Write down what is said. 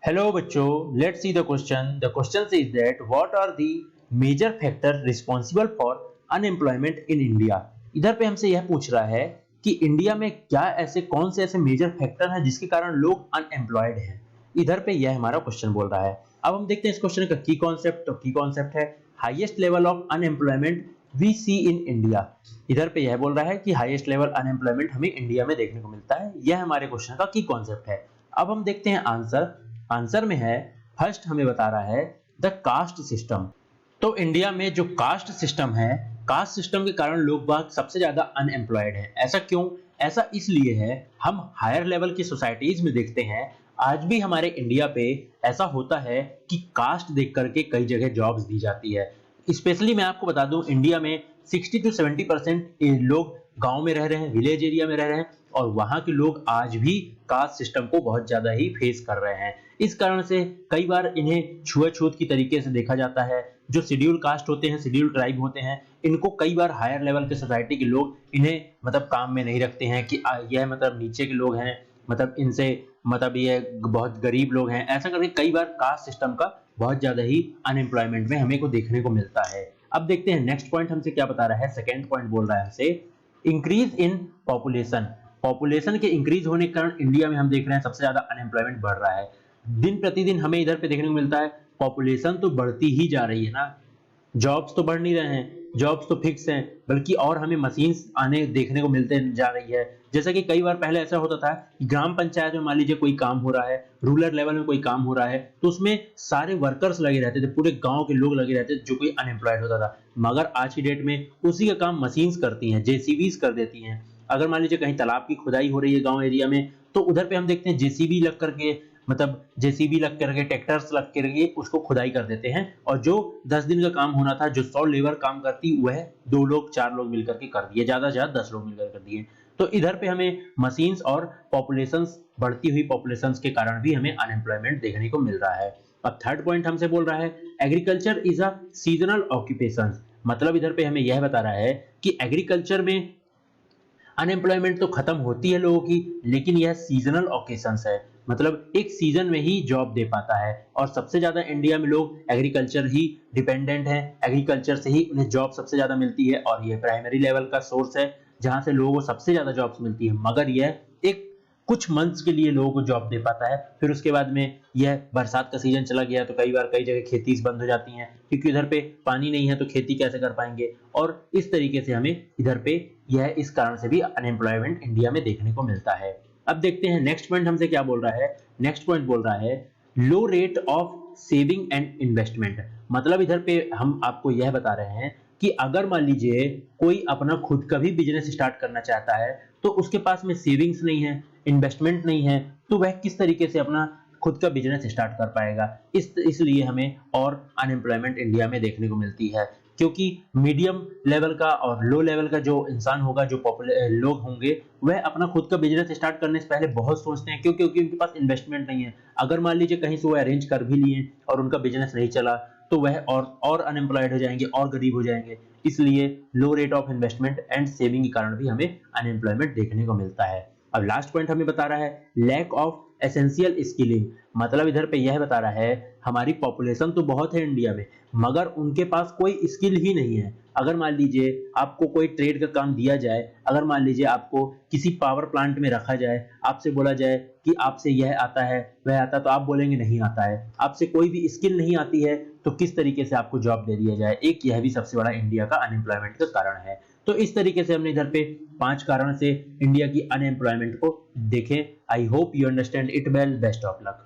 Hello बच्चों, let's see the question. The question says that what are the major factor responsible for unemployment in India? इधर पे हमसे यह पूछ रहा है कि इंडिया में क्या ऐसे कौन से ऐसे मेजर फैक्टर हैं जिसके कारण लोग अनएम्प्लॉयड हैं। इधर पे यह हमारा क्वेश्चन बोल रहा है। अब हम देखते हैं इस क्वेश्चन का की कॉन्सेप्ट। तो की कॉन्सेप्ट है highest level of unemployment we see in India. इधर पे यह बोल रहा है कि हाईएस्ट लेवल अनएम्प्लॉयमेंट हमें इंडिया में देखने को मिलता है। यह हमारे क्वेश्चन का की कॉन्सेप्ट है। अब हम देखते हैं आंसर में है फर्स्ट हमें बता रहा है द कास्ट सिस्टम। तो इंडिया में जो कास्ट सिस्टम है, कास्ट सिस्टम के कारण लोग बाग सबसे ज्यादा अनएम्प्लॉयड हैं। ऐसा क्यों? ऐसा इसलिए है, हम हायर लेवल की सोसाइटीज में देखते हैं आज भी हमारे इंडिया पे ऐसा होता है कि कास्ट देख करके कई जगह जॉब्स दी जाती है। स्पेशली मैं आपको बता दूं, इंडिया में 60 to 70% लोग गांव में रह रहे हैं, विलेज एरिया में रह रहे हैं, और वहां के लोग आज भी कास्ट सिस्टम को बहुत ज्यादा ही फेस कर रहे हैं। इस कारण से कई बार इन्हें छुआछूत की तरीके से देखा जाता है। जो शेड्यूल कास्ट होते हैं, शेड्यूल ट्राइब होते हैं, इनको कई बार हायर लेवल के सोसाइटी के लोग इन्हें काम में नहीं रखते हैं कि यह नीचे के लोग हैं, इनसे ये बहुत गरीब लोग हैं। ऐसा करके कई बार कास्ट सिस्टम का बहुत ज्यादा ही अनएम्प्लॉयमेंट में हमें को देखने को मिलता है। अब देखते हैं नेक्स्ट पॉइंट हमसे क्या बता रहा है। सेकेंड पॉइंट बोल रहा है हमसे इंक्रीज इन पॉपुलेशन के इंक्रीज होने के कारण इंडिया में हम देख रहे हैं सबसे ज्यादा अनएम्प्लॉयमेंट बढ़ रहा है। दिन प्रतिदिन हमें इधर पे देखने को मिलता है पॉपुलेशन तो बढ़ती ही जा रही है ना, जॉब्स तो बढ़ नहीं रहे हैं, जॉब्स तो फिक्स हैं, बल्कि और हमें मशीन्स आने देखने को मिलते जा रही है। जैसा कि कई बार पहले ऐसा होता था कि ग्राम पंचायत में मान लीजिए कोई काम हो रहा है, रूरल लेवल में कोई काम हो रहा है, तो उसमें सारे वर्कर्स लगे रहते थे, पूरे गांव के लोग लगे रहते थे, जो कोई अनएम्प्लॉयड होता था। मगर आज की डेट में उसी का काम मशीन्स करती हैं, जेसीबीज कर देती हैं। अगर मान लीजिए कहीं तालाब की खुदाई हो रही है गांव एरिया में, तो उधर पे हम देखते हैं जेसीबी लग करके, जेसीबी लग करके, ट्रैक्टर्स लग करके उसको खुदाई कर देते हैं, और जो 10 दिन का काम होना था, जो 100 लेबर काम करती, वह 2 लोग 4 लोग मिलकर के कर दिए, ज्यादा से ज्यादा 10 लोग मिलकर कर दिए। तो इधर पे हमें मशीन्स और पॉपुलेशंस, बढ़ती हुई पॉपुलेशंस के कारण भी हमें अनएम्प्लॉयमेंट देखने को मिल रहा है। अब थर्ड पॉइंट हमसे बोल रहा है agriculture is a seasonal occupation. इधर पे हमें यह बता रहा है कि एग्रीकल्चर में अनएम्प्लॉयमेंट तो खत्म होती है लोगों की, लेकिन यह सीजनल ओकेशंस है, एक सीजन में ही जॉब दे पाता है। और सबसे ज्यादा इंडिया में लोग एग्रीकल्चर ही डिपेंडेंट हैं, एग्रीकल्चर से ही उन्हें जॉब सबसे ज्यादा मिलती है, और यह प्राइमरी लेवल का सोर्स है जहां से लोगों को सबसे ज्यादा जॉब्स मिलती है। मगर यह एक कुछ मंथ्स के लिए लोगों को जॉब दे पाता है, फिर उसके बाद में यह बरसात का सीजन चला गया तो कई बार कई जगह खेती बंद हो जाती हैं, क्योंकि इधर पे पानी नहीं है तो खेती कैसे कर पाएंगे। और इस तरीके से हमें इधर पे यह इस कारण से भी अनएम्प्लॉयमेंट इंडिया में देखने को मिलता है। अब देखते हैं नेक्स्ट पॉइंट हमसे क्या बोल रहा है। नेक्स्ट पॉइंट बोल रहा है low rate of saving and investment. इधर पे हम आपको यह बता रहे हैं कि अगर मान लीजिए कोई अपना खुद का भी बिजनेस स्टार्ट करना चाहता है, तो उसके पास में सेविंग्स नहीं है, इन्वेस्टमेंट नहीं है, तो वह किस तरीके से अपना खुद का बिजनेस स्टार्ट कर पाएगा। इसलिए हमें और अनएम्प्लॉयमेंट इंडिया में देखने को मिलती है, क्योंकि मीडियम लेवल का और लो लेवल का जो इंसान होगा, जो लोग होंगे, वह अपना खुद का बिजनेस स्टार्ट करने से पहले बहुत सोचते हैं, क्योंकि उनके पास इन्वेस्टमेंट नहीं है। अगर मान लीजिए कहीं से वो अरेंज कर भी लिए और उनका बिजनेस नहीं चला, तो वह और अनएम्प्लॉयड हो जाएंगे और गरीब हो जाएंगे। इसलिए low rate of investment and saving के कारण भी हमें अनएम्प्लॉयमेंट देखने को मिलता है। अब लास्ट पॉइंट हमें बता रहा है लैक ऑफ एसेंशियल स्किलिंग। इधर पे यह बता रहा है हमारी पॉपुलेशन तो बहुत है इंडिया में, मगर उनके पास कोई स्किल ही नहीं है। अगर मान लीजिए आपको कोई ट्रेड का काम दिया जाए, अगर मान लीजिए आपको किसी पावर प्लांट में रखा जाए, आपसे बोला जाए कि आपसे यह आता है वह आता है, तो आप बोलेंगे नहीं आता है। आपसे कोई भी स्किल नहीं आती है, तो किस तरीके से आपको जॉब दे दिया जाए। एक यह भी सबसे बड़ा इंडिया का अनएम्प्लॉयमेंट का कारण है। तो इस तरीके से हमने इधर पे 5 कारण से इंडिया की अनएम्प्लॉयमेंट को देखें। I hope you understand it well. Best of luck.